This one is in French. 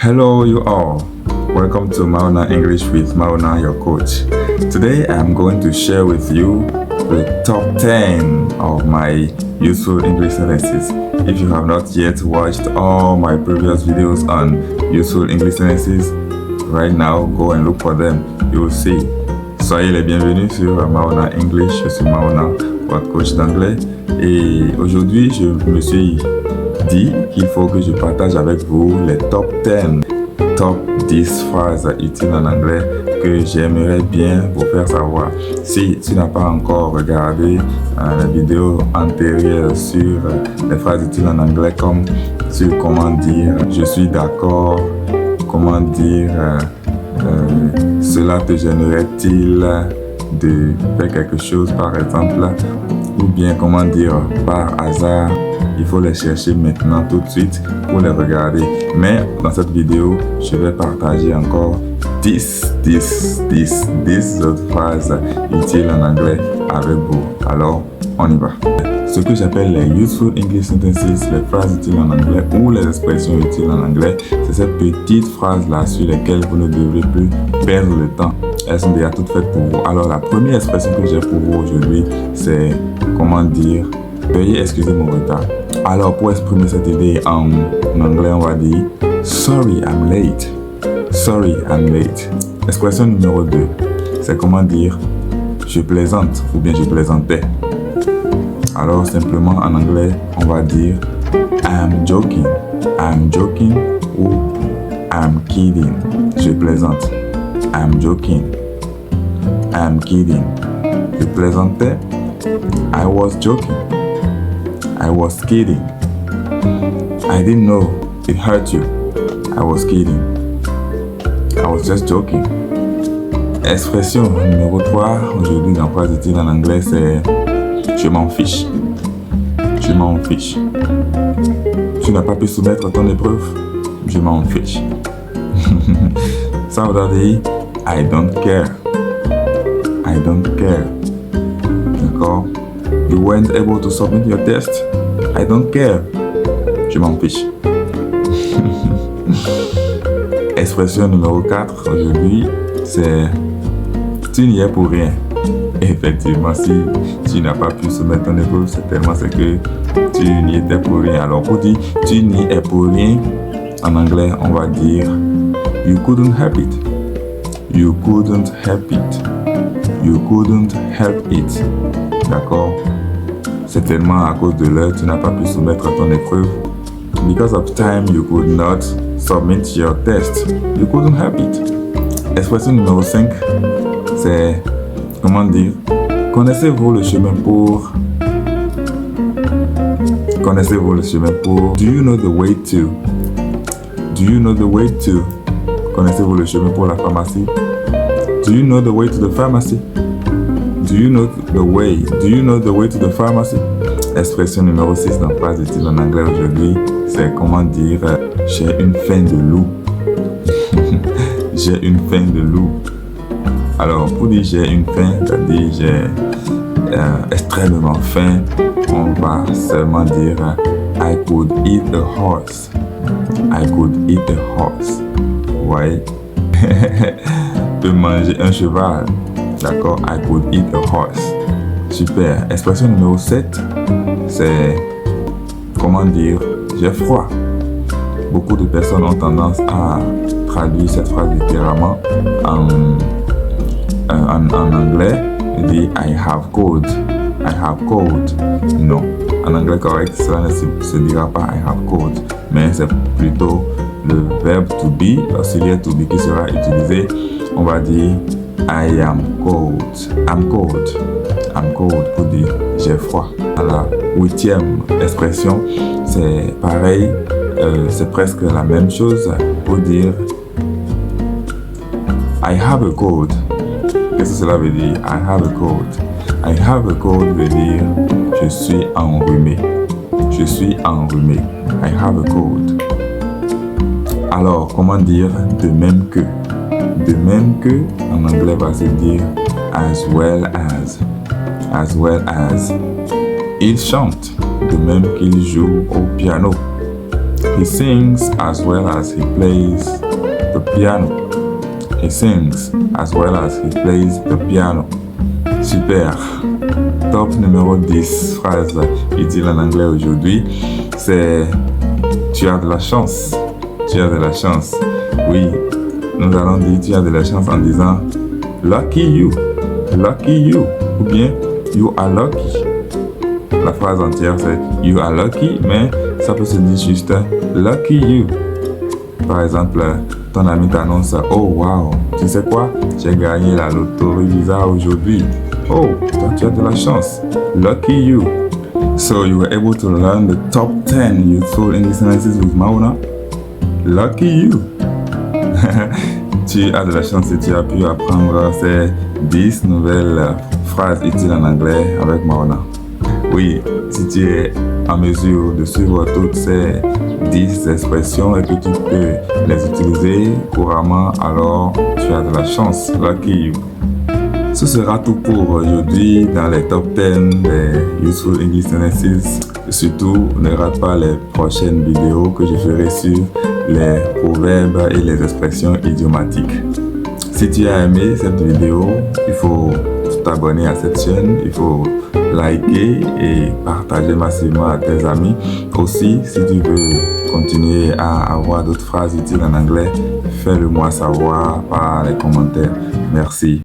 Hello, you all. Welcome to Mauna English with Mauna, your coach. Today, I'm going to share with you the top 10 of my useful English sentences. If you have not yet watched all my previous videos on useful English sentences, right now, go and look for them. You will see. Soyez les bienvenus sur Mauna English. Je suis Mauna, votre coach d'anglais. Et aujourd'hui, je me suis dit qu'il faut que je partage avec vous les top 10 phrases utiles en anglais que j'aimerais bien vous faire savoir. Si tu n'as pas encore regardé la vidéo antérieure sur les phrases utiles en anglais, comme sur comment dire je suis d'accord, comment dire cela te gênerait-il de faire quelque chose par exemple, ou bien comment dire par hasard. Il faut les chercher maintenant tout de suite pour les regarder. Mais dans cette vidéo, je vais partager encore 10 autres phrases utiles en anglais avec vous. Alors, on y va. Ce que j'appelle les useful English sentences, les phrases utiles en anglais ou les expressions utiles en anglais, c'est ces petites phrases-là sur lesquelles vous ne devrez plus perdre le temps. Elles sont déjà toutes faites pour vous. Alors, la première expression que j'ai pour vous aujourd'hui, c'est comment dire « Veuillez excuser mon retard ». Alors, pour exprimer cette idée en anglais, on va dire « Sorry, I'm late ». Sorry, I'm late. Expression numéro 2, c'est comment dire « Je plaisante » ou bien « Je plaisantais ». Alors, simplement en anglais, on va dire « I'm joking ou « I'm kidding ». Je plaisante. I'm joking. I'm kidding. Je plaisantais. I was joking. I was kidding. I didn't know it hurt you. I was kidding. I was just joking. Expression numéro 3, aujourd'hui dans phrase utile en anglais, c'est je m'en fiche. Je m'en fiche. Tu n'as pas pu soumettre ton épreuve? Je m'en fiche. Ça veut dire I don't care. I don't care. D'accord? You weren't able to submit your test? I don't care. Je m'en fiche. Expression numéro 4 aujourd'hui, c'est tu n'y es pour rien. Effectivement, si tu n'as pas pu soumettre ton épreuve, c'est que tu n'y étais pour rien. Alors pour dire tu n'y es pour rien, en anglais, on va dire you couldn't help it. You couldn't help it. You couldn't help it. D'accord? Certainement à cause de l'heure, tu n'as pas pu soumettre ton épreuve. Because of time, you could not submit your test. You couldn't help it. Expression numéro 5, c'est comment dire? Connaissez-vous le chemin pour? Connaissez-vous le chemin pour? Do you know the way to? Do you know the way to? Connaissez-vous le chemin pour la pharmacie? Do you know the way to the pharmacy? Do you know the way? Do you know the way to the pharmacy? Expression numéro 6 dans phrase utile en anglais aujourd'hui, c'est comment dire j'ai une faim de loup. J'ai une faim de loup. Alors, pour dire j'ai une faim, c'est-à-dire j'ai extrêmement faim, on va seulement dire I could eat a horse. I could eat a horse. Ouais. Peut manger un cheval. D'accord? I could eat a horse. Super. Expression numéro 7, c'est comment dire j'ai froid. Beaucoup de personnes ont tendance à traduire cette phrase littéralement en anglais. Ils disent I have cold. I have cold. Non. En anglais correct, cela ne se dira pas I have cold, mais c'est plutôt le verbe to be, l'auxiliaire to be qui sera utilisé. On va dire I am cold. I'm cold. I'm cold pour dire j'ai froid. À la 8e expression, c'est pareil, c'est presque la même chose pour dire I have a cold. Qu'est-ce que cela veut dire? I have a cold. I have a cold veut dire je suis enrhumé. Je suis enrhumé. I have a cold. Alors, comment dire de même que? De même que, en anglais, va se dire as well as. As well as. Il chante de même qu'il joue au piano. He sings as well as he plays the piano. He sings as well as he plays the piano. Super. Top numéro 10, phrase utile en anglais aujourd'hui, c'est tu as de la chance. Tu as de la chance. Oui, nous allons dire tu as de la chance en disant lucky you. Lucky you. Ou bien you are lucky. La phrase entière c'est you are lucky, mais ça peut se dire juste lucky you. Par exemple, ton ami t'annonce oh wow, tu sais quoi, j'ai gagné la loterie Visa aujourd'hui. Oh, toi tu as de la chance. Lucky you. So you were able to learn the top 10 useful English sentences with Mauna. Lucky you. Tu as de la chance et tu as pu apprendre ces 10 nouvelles phrases utiles en anglais avec Mauna. Oui, si tu es en mesure de suivre toutes ces 10 expressions et que tu peux les utiliser couramment, alors tu as de la chance. Lucky you. Ce sera tout pour aujourd'hui dans les top 10 des Useful English Sentences. Surtout, ne rate pas les prochaines vidéos que je ferai sur les proverbes et les expressions idiomatiques. Si tu as aimé cette vidéo, il faut t'abonner à cette chaîne, il faut liker et partager massivement à tes amis. Aussi, si tu veux continuer à avoir d'autres phrases utiles en anglais, fais-le moi savoir par les commentaires. Merci.